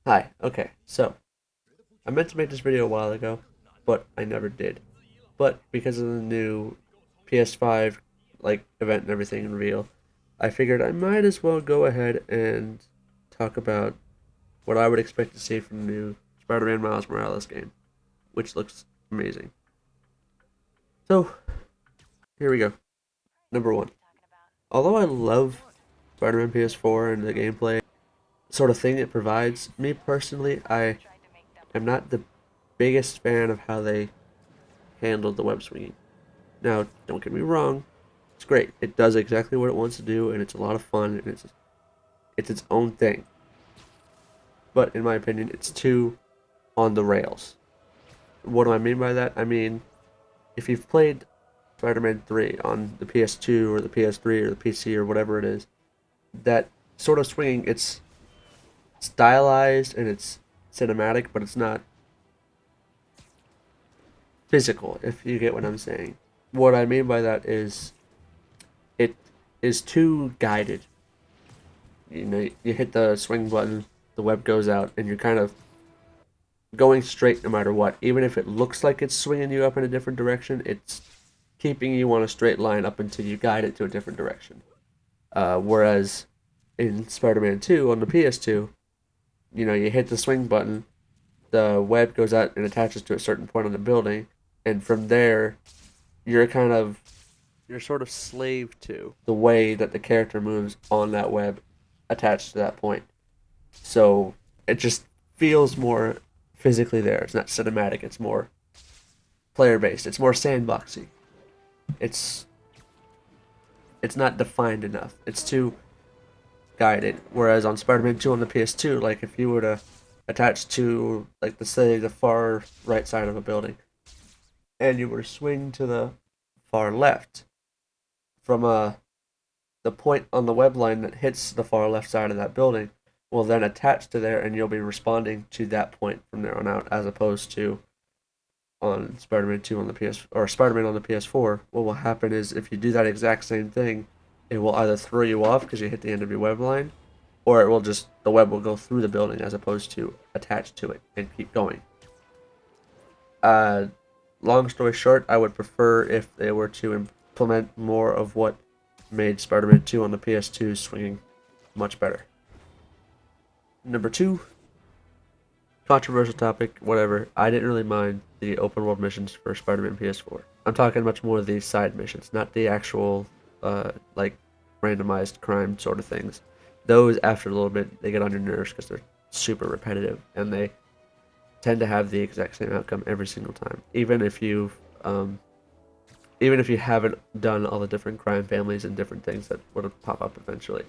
Hi, okay, so I meant to make this video a while ago, but I never did. But because of the new PS5 event and everything reveal, I figured I might as well go ahead and talk about what I would expect to see from the new Spider-Man Miles Morales game, which looks amazing. So, here we go. Number one. Although I love Spider-Man PS4 and the gameplay sort of thing it provides, me personally, I am not the biggest fan of how they handled the web swinging. Now, don't get me wrong, it's great. It does exactly what it wants to do, and it's a lot of fun, and it's its own thing. But in my opinion, it's too on the rails. What do I mean by that? I mean, if you've played Spider-Man 3 on the PS2 or the PS3 or the PC or whatever it is, that sort of swinging, it's stylized and it's cinematic, but it's not physical, if you get what I'm saying. What I mean by that is it is too guided. You know, you hit the swing button, the web goes out, and you're kind of going straight no matter what. Even if it looks like it's swinging you up in a different direction, it's keeping you on a straight line up until you guide it to a different direction. Whereas in Spider-Man 2 on the PS2, you know, you hit the swing button, the web goes out and attaches to a certain point on the building, and from there, you're kind of you're sort of slave to the way that the character moves on that web attached to that point. So it just feels more physically there. It's not cinematic. It's more player based. It's more sandboxy. It's it's not defined enough. It's too guided. Whereas on Spider-Man 2 on the PS2, like if you were to attach to like the say the far right side of a building and you were to swing to the far left from the point on the web line that hits the far left side of that building will then attach to there and you'll be responding to that point from there on out as opposed to on Spider-Man 2 on the PS or Spider-Man on the PS4. What will happen is if you do that exact same thing, it will either throw you off because you hit the end of your web line or it will just the web will go through the building as opposed to attach to it and keep going. Uh Long story short, I would prefer if they were to implement more of what made Spider-Man 2 on the PS2 swinging much better. Number two, controversial topic, whatever. I didn't really mind the open world missions for Spider-Man PS4. I'm talking much more of the side missions, not the actual, like, randomized crime sort of things. Those, after a little bit, they get on your nerves because they're super repetitive and they tend to have the exact same outcome every single time. Even if you haven't done all the different crime families and different things that would pop up eventually.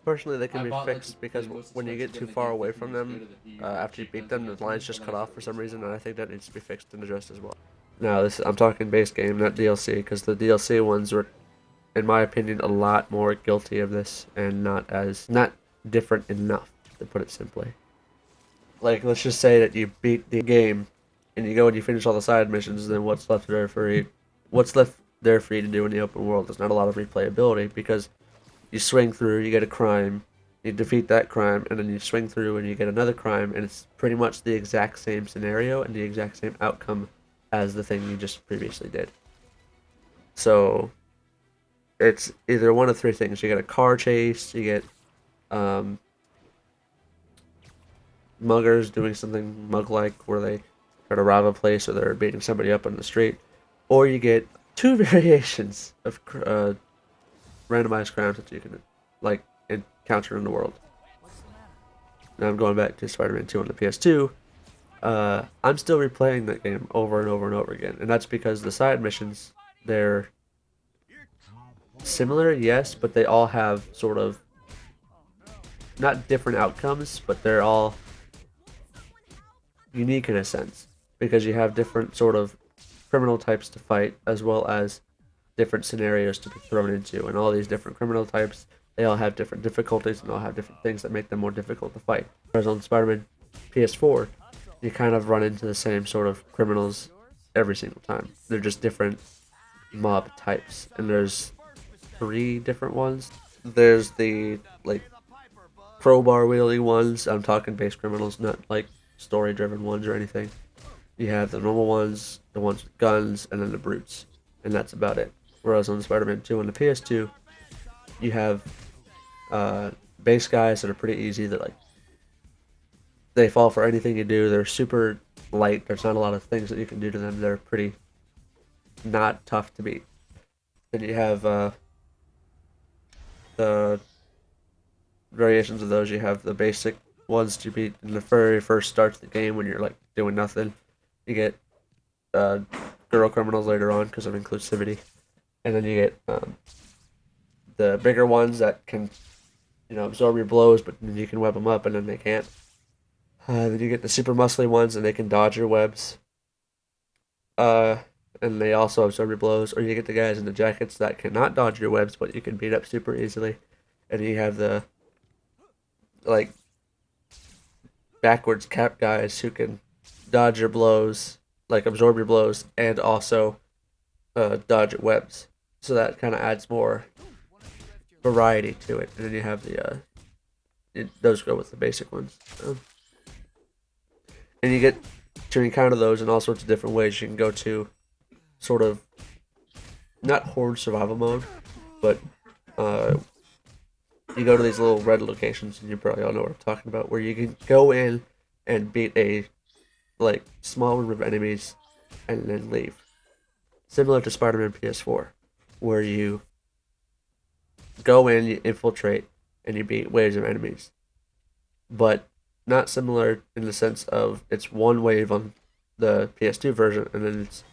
Personally, they can be fixed because when you get too far away from them, after you beat them, the lines just cut off for some reason, and I think that needs to be fixed and addressed as well. Now, I'm talking base game, not DLC, because the DLC ones were, in my opinion, a lot more guilty of this and not different enough, to put it simply. Like, let's just say that you beat the game, and you go and you finish all the side missions, then what's left there for you to do in the open world? There's not a lot of replayability because you swing through, you get a crime, you defeat that crime, and then you swing through and you get another crime, and it's pretty much the exact same scenario and the exact same outcome as the thing you just previously did. So it's either one of three things: you get a car chase, you get um, muggers doing something mug-like where they try to rob a place or they're beating somebody up on the street, or you get two variations of randomized crimes that you can like encounter in the world. Now I'm going back to Spider-Man 2 on the PS2. I'm still replaying that game over and over and over again, and that's because the side missions they're similar, yes, but they all have sort of not different outcomes, but they're all unique in a sense because you have different sort of criminal types to fight as well as different scenarios to be thrown into, and all these different criminal types they all have different difficulties and all have different things that make them more difficult to fight. Whereas on Spider-Man PS4, you kind of run into the same sort of criminals every single time. They're just different mob types, and there's three different ones. There's the like crowbar wielding ones. I'm talking base criminals, not like story driven ones or anything. You have the normal ones, the ones with guns, and then the brutes, and that's about it. Whereas on Spider-Man 2 on the PS2, you have base guys that are pretty easy. That like they fall for anything you do. They're super light. There's not a lot of things that you can do to them. They're pretty not tough to beat. Then you have the variations of those. You have the basic ones to beat in the very first start of the game when you're like doing nothing. You get girl criminals later on because of inclusivity, and then you get the bigger ones that can, absorb your blows, but then you can web them up, and then they can't. Then you get the super muscly ones, and they can dodge your webs. And they also absorb your blows. Or you get the guys in the jackets that cannot dodge your webs, but you can beat up super easily. And you have the like backwards cap guys who can dodge your blows, like absorb your blows, and also dodge your webs. So that kind of adds more variety to it. And then you have the those go with the basic ones. And you get to encounter those in all sorts of different ways. You can go to sort of not horde survival mode, but you go to these little red locations, and you probably all know what I'm talking about, where you can go in and beat a like small group of enemies and then leave. Similar to Spider-Man PS4, where you go in, you infiltrate, and you beat waves of enemies. But not similar in the sense of it's one wave on the PS2 version, and then it's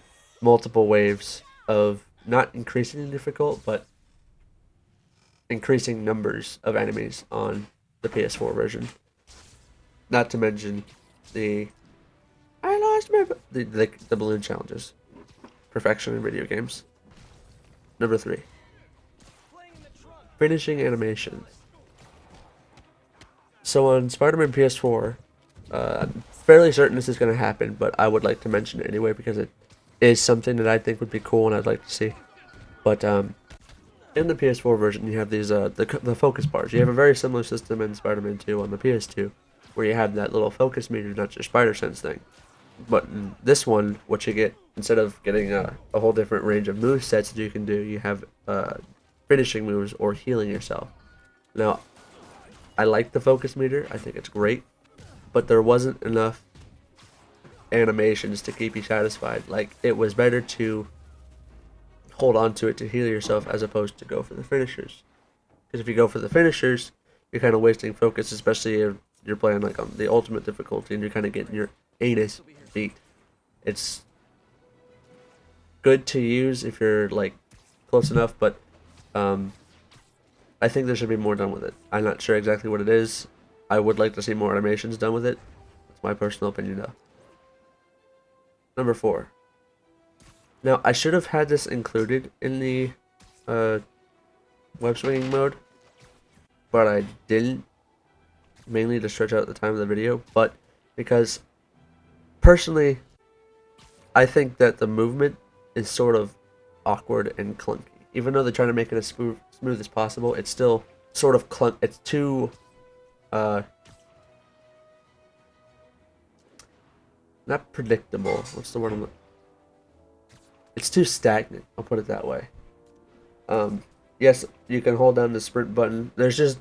multiple waves of not increasing difficult, but increasing numbers of enemies on the PS4 version. Not to mention the the balloon challenges. Perfection in video games. Number 3. Finishing animations. So on Spider-Man PS4, I'm fairly certain this is going to happen, but I would like to mention it anyway because it is something that I think would be cool and I'd like to see. But in the PS4 version, you have these the focus bars. You have a very similar system in Spider-Man 2 on the PS2, where you have that little focus meter, not your spider sense thing. But in this one, what you get, instead of getting a whole different range of move sets that you can do, you have finishing moves or healing yourself. Now, I like the focus meter. I think it's great, but there wasn't enough animations to keep you satisfied. Like, it was better to hold on to it to heal yourself as opposed to go for the finishers. Because if you go for the finishers, you're kind of wasting focus, especially if you're playing like on the ultimate difficulty and you're kind of getting your anus beat. It's good to use if you're like close enough, but I think there should be more done with it. I'm not sure exactly what it is. I would like to see more animations done with it. That's my personal opinion though. Number 4. Now, I should have had this included in the web swinging mode, but I didn't, mainly to stretch out the time of the video, but because personally, I think that the movement is sort of awkward and clunky. Even though they're trying to make it as smooth as possible, it's still sort of it's too not predictable. What's the word? It's too stagnant. I'll put it that way. Yes, you can hold down the sprint button. There's just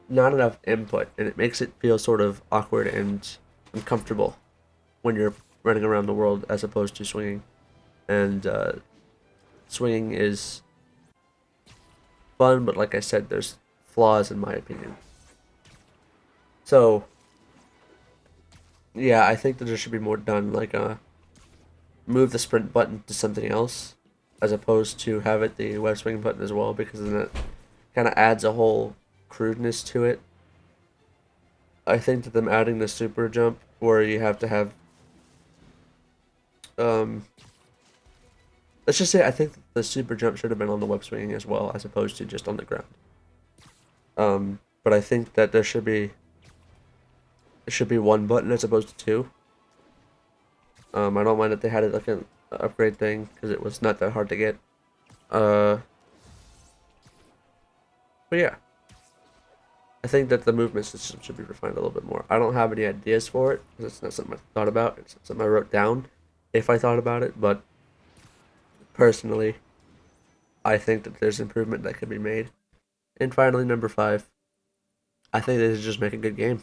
not enough input, and it makes it feel sort of awkward and uncomfortable when you're running around the world as opposed to swinging. And swinging is fun, but like I said, there's flaws in my opinion. So, yeah, I think that there should be more done, like move the sprint button to something else, as opposed to have it the web swing button as well, because then it kind of adds a whole crudeness to it. I think that them adding the super jump, where you have to have, let's just say I think the super jump should have been on the web swinging as well, as opposed to just on the ground. But I think that there should be one button as opposed to two. I don't mind that they had it like an upgrade thing, because it was not that hard to get. But yeah. I think that the movement system should be refined a little bit more. I don't have any ideas for it because it's not something I thought about. It's something I wrote down if I thought about it. But personally, I think that there's improvement that could be made. And finally, number 5, I think they should just make a good game.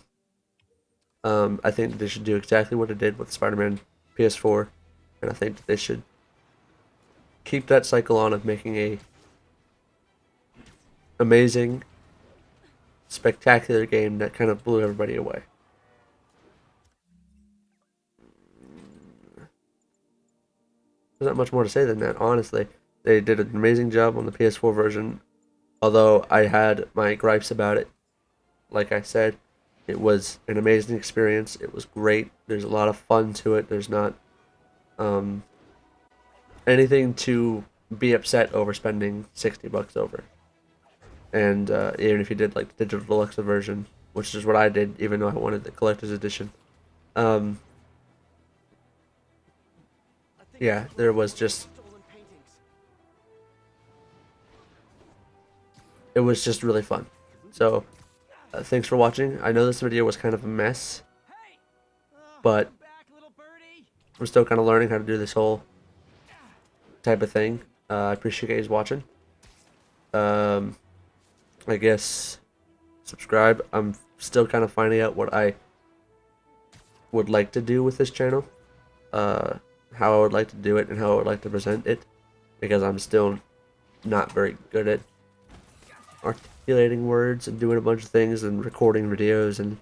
I think they should do exactly what it did with Spider-Man PS4, and I think that they should keep that cycle on of making a amazing, spectacular game that kind of blew everybody away. There's not much more to say than that, honestly. They did an amazing job on the PS4 version, although I had my gripes about it. Like I said, it was an amazing experience. It was great. There's a lot of fun to it. There's not um, anything to be upset over spending $60 over. And even if you did like the digital deluxe version, which is what I did, even though I wanted the collector's edition, um, yeah, there was just it was just really fun. So thanks for watching. I know this video was kind of a mess, but I'm still kind of learning how to do this whole type of thing. I appreciate you guys watching. I guess subscribe. I'm still kind of finding out what I would like to do with this channel, how I would like to do it and how I would like to present it, because I'm still not very good at articulating words and doing a bunch of things and recording videos and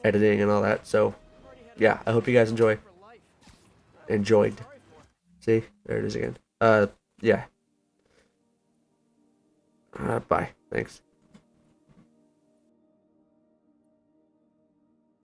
editing and all that. So yeah, I hope you guys enjoyed. See, there it is again. Yeah. Bye. Thanks.